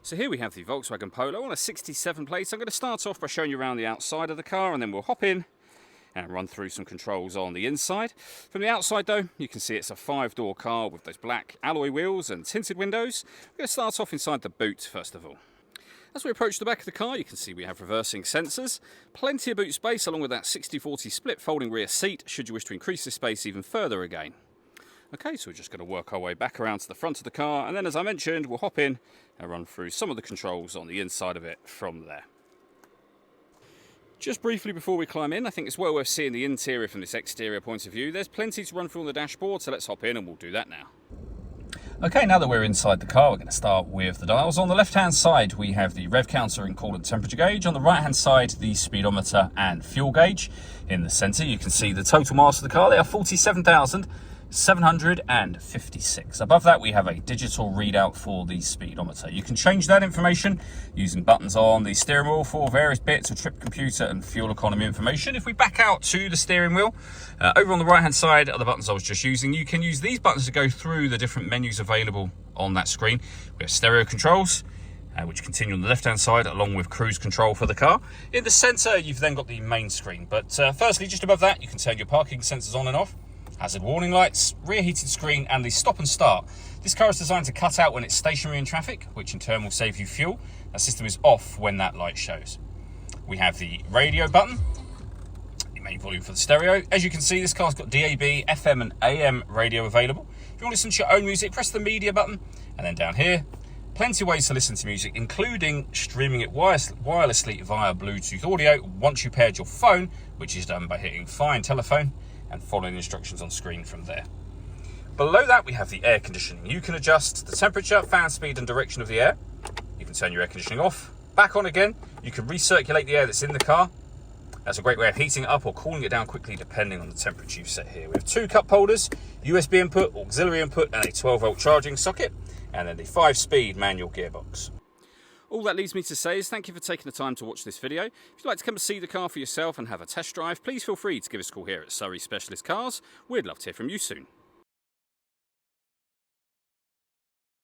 So here we have the Volkswagen Polo on a 67 plate. I'm going to start off by showing you around the outside of the car, and then we'll hop in and run through some controls on the inside. From the outside though, you can see it's a 5-door car with those black alloy wheels and tinted windows. We're going to start off inside the boot first of all. As we approach the back of the car, you can see we have reversing sensors, plenty of boot space along with that 60/40 split folding rear seat should you wish to increase this space even further again. Okay, so we're just going to work our way back around to the front of the car, and then as I mentioned, we'll hop in and run through some of the controls on the inside of it from there. Just briefly before we climb in, I think it's well worth seeing the interior from this exterior point of view. There's plenty to run through on the dashboard, so let's hop in and we'll do that now. Okay, now that we're inside the car, we're going to start with the dials. On the left-hand side, we have the rev counter and coolant temperature gauge. On the right-hand side, the speedometer and fuel gauge. In the centre, you can see the total miles of the car. They are 47,756. Above that, we have a digital readout for the speedometer. You can change that information using buttons on the steering wheel for various bits of trip computer and fuel economy information. If we back out to the steering wheel, over on the right hand side are the buttons I was just using. You can use these buttons to go through the different menus available on that screen. We have stereo controls, which continue on the left hand side along with cruise control for the car. In the centre, you've then got the main screen. But firstly, just above that, you can turn your parking sensors on and off, hazard warning lights, rear heated screen, and the stop and start. This car is designed to cut out when it's stationary in traffic, which in turn will save you fuel. That system is off when that light shows. We have the radio button, the main volume for the stereo. As you can see, this car's got DAB, FM and AM radio available. If you want to listen to your own music, press the media button, and then down here, plenty of ways to listen to music, including streaming it wirelessly via Bluetooth audio once you paired your phone, which is done by hitting Find Telephone and following the instructions on screen from there. Below that, we have the air conditioning. You can adjust the temperature, fan speed and direction of the air. You can turn your air conditioning off, back on again. You can recirculate the air that's in the car. That's a great way of heating it up or cooling it down quickly depending on the temperature you've set here. We have 2 cup holders, USB input, auxiliary input and a 12-volt charging socket, and then the 5-speed manual gearbox. All that leaves me to say is thank you for taking the time to watch this video. If you'd like to come and see the car for yourself and have a test drive, please feel free to give us a call here at Surrey Specialist Cars. We'd love to hear from you soon.